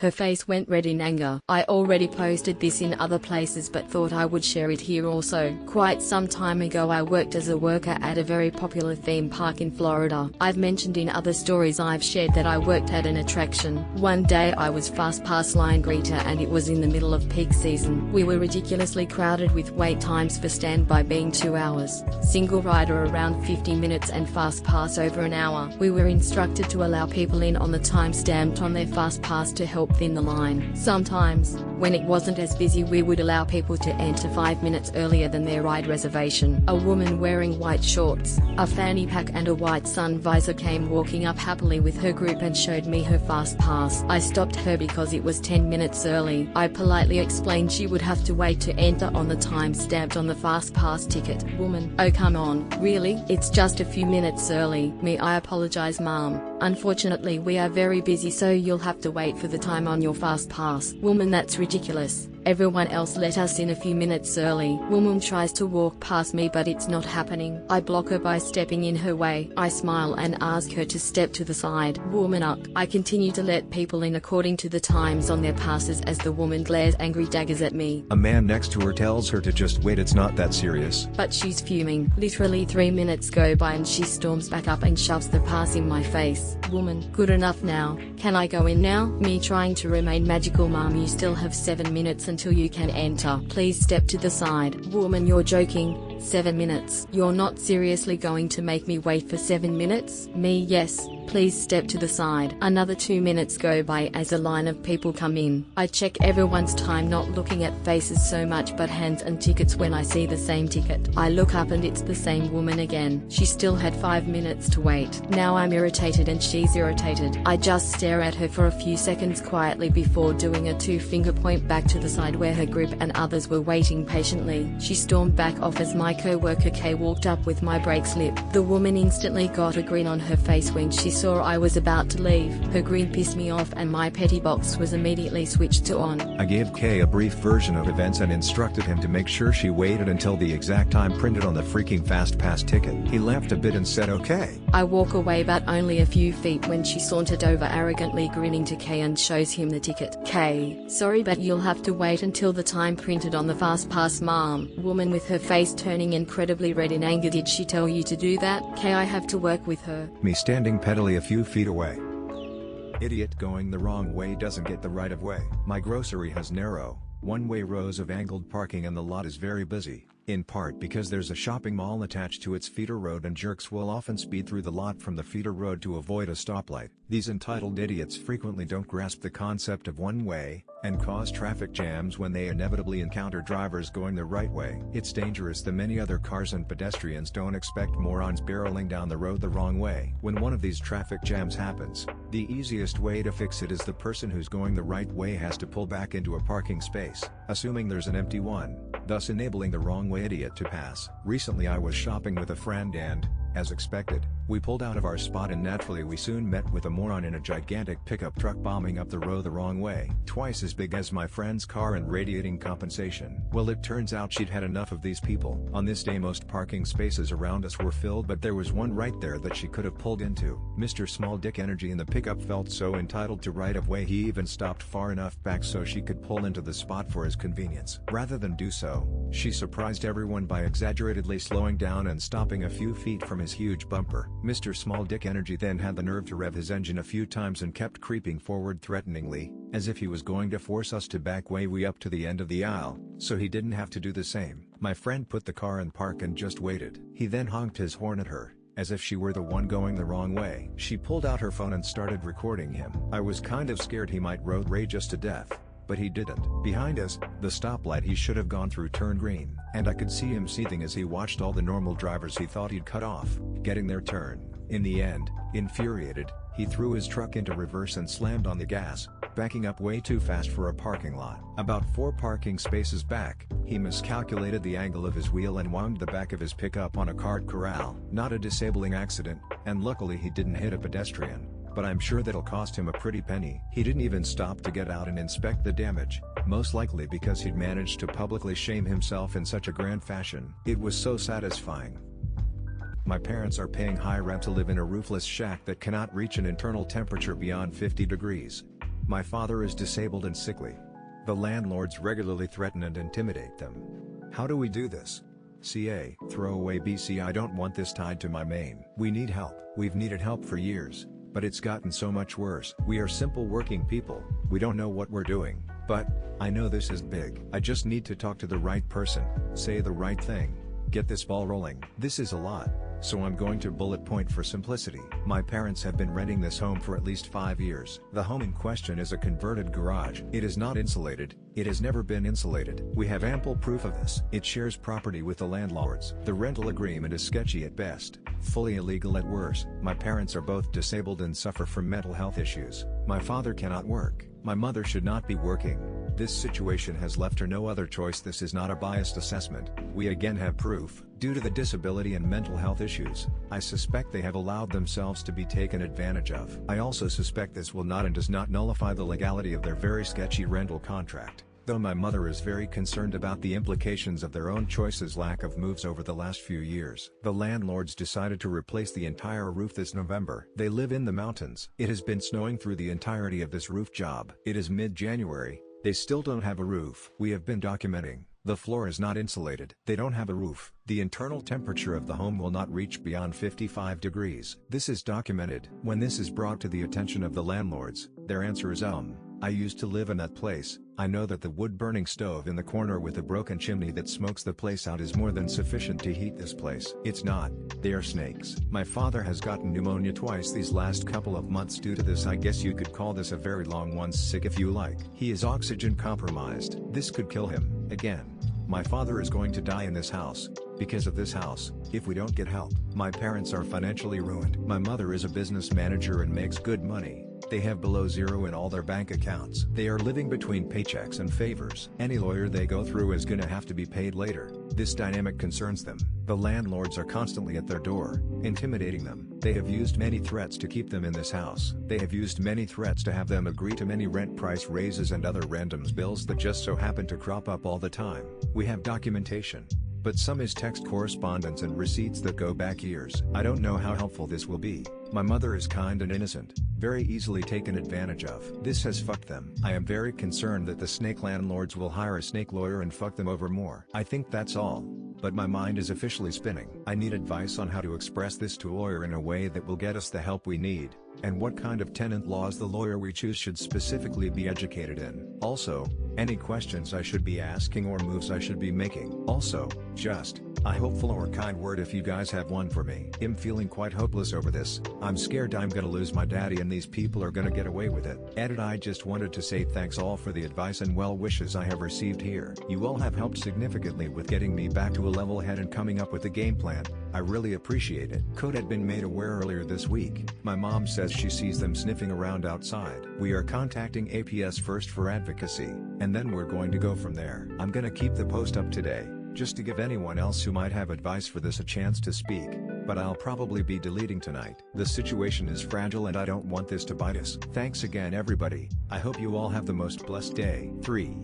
Her face went red in anger. I already posted this in other places but thought I would share it here also. Quite some time ago I worked as a worker at a very popular theme park in Florida. I've mentioned in other stories I've shared that I worked at an attraction. One day I was fast pass line greeter and it was in the middle of peak season. We were ridiculously crowded with wait times for standby being 2 hours, single rider around 50 minutes and fast pass over an hour. We were instructed to allow people in on the time stamped on their fast pass to help thin the line. Sometimes, when it wasn't as busy, we would allow people to enter 5 minutes earlier than their ride reservation. A woman wearing white shorts, a fanny pack and a white sun visor came walking up happily with her group and showed me her fast pass. I stopped her because it was 10 minutes early. I politely explained she would have to wait to enter on the time stamped on the fast pass ticket. Woman: "Oh come on, really? It's just a few minutes early." Me: "I apologize ma'am. Unfortunately we are very busy so you'll have to wait for the time on your fast pass." Woman: "That's ridiculous. Everyone else let us in a few minutes early." Woman tries to walk past me but it's not happening. I block her by stepping in her way. I smile and ask her to step to the side. Woman up. I continue to let people in according to the times on their passes as the woman glares angry daggers at me. A man next to her tells her to just wait, it's not that serious. But she's fuming. Literally 3 minutes go by and she storms back up and shoves the pass in my face. Woman: "Good enough now. Can I go in now?" Me trying to remain magical: "Mom, you still have 7 minutes until you can enter. Please step to the side." Woman: "You're joking. 7 minutes? You're not seriously going to make me wait for 7 minutes?" Me: "Yes. Please step to the side." Another 2 minutes go by as a line of people come in. I check everyone's time, not looking at faces so much but hands and tickets. When I see the same ticket, I look up and it's the same woman again. She still had 5 minutes to wait. Now I'm irritated and she's irritated. I just stare at her for a few seconds quietly before doing a 2-finger point back to the side where her group and others were waiting patiently. She stormed back off as my co-worker Kay walked up with my brake slip. The woman instantly got a grin on her face when she saw I was about to leave. Her grin pissed me off and my petty box was immediately switched to on. I gave Kay a brief version of events and instructed him to make sure she waited until the exact time printed on the freaking fast pass ticket. He laughed a bit and said okay. I walk away but only a few feet when she sauntered over arrogantly grinning to Kay and shows him the ticket. Kay: "Sorry but you'll have to wait until the time printed on the fast pass ma'am." Woman with her face turning incredibly red in anger: "Did she tell you to do that?" Kay: "I have to work with her." Me standing pettily a few feet away. Idiot going the wrong way doesn't get the right of way. My grocery has narrow, one-way rows of angled parking and the lot is very busy, in part because there's a shopping mall attached to its feeder road and jerks will often speed through the lot from the feeder road to avoid a stoplight. These entitled idiots frequently don't grasp the concept of one-way, and cause traffic jams when they inevitably encounter drivers going the right way. It's dangerous that many other cars and pedestrians don't expect morons barreling down the road the wrong way. When one of these traffic jams happens, the easiest way to fix it is the person who's going the right way has to pull back into a parking space, assuming there's an empty one, thus enabling the wrong way idiot to pass. Recently I was shopping with a friend and, as expected, we pulled out of our spot and naturally we soon met with a moron in a gigantic pickup truck bombing up the road the wrong way, twice as big as my friend's car and radiating compensation. Well, it turns out she'd had enough of these people. On this day most parking spaces around us were filled but there was one right there that she could have pulled into. Mr. Small Dick Energy in the pickup felt so entitled to right of way he even stopped far enough back so she could pull into the spot for his convenience. Rather than do so, she surprised everyone by exaggeratedly slowing down and stopping a few feet from his huge bumper. Mr. Small Dick Energy then had the nerve to rev his engine a few times and kept creeping forward threateningly, as if he was going to force us to back way up to the end of the aisle, so he didn't have to do the same. My friend put the car in park and just waited. He then honked his horn at her, as if she were the one going the wrong way. She pulled out her phone and started recording him. I was kind of scared he might road rage us to death, but he didn't. Behind us, the stoplight he should have gone through turned green, and I could see him seething as he watched all the normal drivers he thought he'd cut off, getting their turn. In the end, infuriated, he threw his truck into reverse and slammed on the gas, backing up way too fast for a parking lot. About 4 parking spaces back, he miscalculated the angle of his wheel and wound the back of his pickup on a cart corral. Not a disabling accident, and luckily he didn't hit a pedestrian, but I'm sure that'll cost him a pretty penny. He didn't even stop to get out and inspect the damage, most likely because he'd managed to publicly shame himself in such a grand fashion. It was so satisfying. My parents are paying high rent to live in a roofless shack that cannot reach an internal temperature beyond 50 degrees. My father is disabled and sickly. The landlords regularly threaten and intimidate them. How do we do this? CA, throw away BC. I don't want this tied to my main. We need help. We've needed help for years, but it's gotten so much worse. We are simple working people, we don't know what we're doing, but I know this is big. I just need to talk to the right person, say the right thing, get this ball rolling. This is a lot, so I'm going to bullet point for simplicity. My parents have been renting this home for at least 5 years. The home in question is a converted garage. It is not insulated, it has never been insulated. We have ample proof of this. It shares property with the landlords. The rental agreement is sketchy at best, fully illegal at worst. My parents are both disabled and suffer from mental health issues. My father cannot work. My mother should not be working. This situation has left her no other choice. This is not a biased assessment. We again have proof. Due to the disability and mental health issues, I suspect they have allowed themselves to be taken advantage of. I also suspect this will not and does not nullify the legality of their very sketchy rental contract, though my mother is very concerned about the implications of their own choices. Lack of moves over the last few years. The landlords decided to replace the entire roof this November. They live in the mountains. It has been snowing through the entirety of this roof job. It is mid-January. They still don't have a roof. We have been documenting. The floor is not insulated. They don't have a roof. The internal temperature of the home will not reach beyond 55 degrees. This is documented. When this is brought to the attention of the landlords, their answer is I used to live in that place. I know that the wood-burning stove in the corner with a broken chimney that smokes the place out is more than sufficient to heat this place. It's not. They are snakes. My father has gotten pneumonia twice these last couple of months due to this. I guess you could call this a very long one. Sick if you like. He is oxygen compromised. This could kill him. Again. My father is going to die in this house, because of this house, if we don't get help. My parents are financially ruined. My mother is a business manager and makes good money. They have below zero in all their bank accounts. They are living between paychecks and favors. Any lawyer they go through is gonna have to be paid later. This dynamic concerns them. The landlords are constantly at their door, intimidating them. They have used many threats to keep them in this house. They have used many threats to have them agree to many rent price raises and other random bills that just so happen to crop up all the time. We have documentation, but some is text correspondence and receipts that go back years. I don't know how helpful this will be. My mother is kind and innocent, very easily taken advantage of. This has fucked them. I am very concerned that the snake landlords will hire a snake lawyer and fuck them over more. I think that's all, but my mind is officially spinning. I need advice on how to express this to a lawyer in a way that will get us the help we need, and what kind of tenant laws the lawyer we choose should specifically be educated in. Also, any questions I should be asking or moves I should be making. Also, just a hopeful or kind word if you guys have one for me. I'm feeling quite hopeless over this. I'm scared I'm gonna lose my daddy and these people are gonna get away with it. Edit. I just wanted to say thanks all for the advice and well wishes I have received here. You all have helped significantly with getting me back to a level head and coming up with a game plan. I really appreciate it. Code had been made aware earlier this week. My mom says she sees them sniffing around outside. We are contacting APS first for advocacy, and then we're going to go from there. I'm gonna keep the post up today, just to give anyone else who might have advice for this a chance to speak, but I'll probably be deleting tonight. The situation is fragile and I don't want this to bite us. Thanks again everybody. I hope you all have the most blessed day. 3.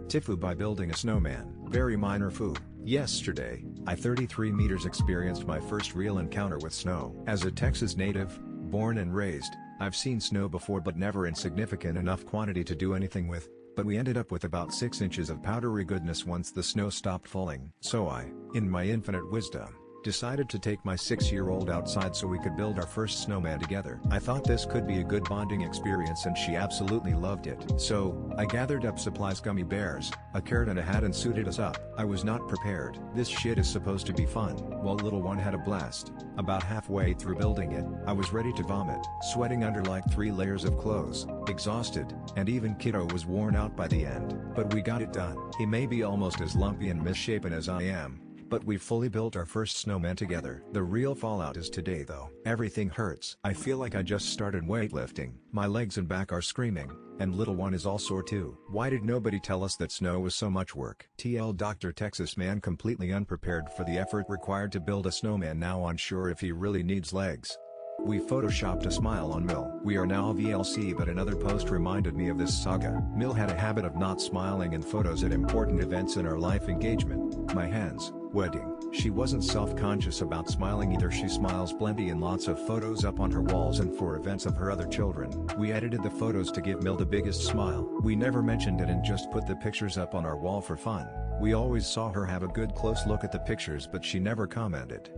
Tifu by building a snowman. Very minor foo. Yesterday, I 33 meters experienced my first real encounter with snow. As a Texas native, born and raised, I've seen snow before but never in significant enough quantity to do anything with. But we ended up with about 6 inches of powdery goodness once the snow stopped falling. So I, in my infinite wisdom, decided to take my 6-year-old outside so we could build our first snowman together. I thought this could be a good bonding experience and she absolutely loved it. So, I gathered up supplies, gummy bears, a carrot and a hat and suited us up. I was not prepared. This shit is supposed to be fun. Well, little one had a blast. About halfway through building it, I was ready to vomit, sweating under like 3 layers of clothes, exhausted, and even kiddo was worn out by the end. But we got it done. He may be almost as lumpy and misshapen as I am, but we fully built our first snowman together. The real fallout is today though. Everything hurts. I feel like I just started weightlifting. My legs and back are screaming, and little one is all sore too. Why did nobody tell us that snow was so much work? TL Dr. Texas man completely unprepared for the effort required to build a snowman, now unsure if he really needs legs. We photoshopped a smile on Mill. We are now VLC, but another post reminded me of this saga. Mill had a habit of not smiling in photos at important events in our life engagement. My hands, Wedding. She wasn't self-conscious about smiling either. She smiles plenty and lots of photos up on her walls and for events of her other children. We edited the photos to give Mill the biggest smile. We never mentioned it and just put the pictures up on our wall for fun. We always saw her have a good close look at the pictures but she never commented.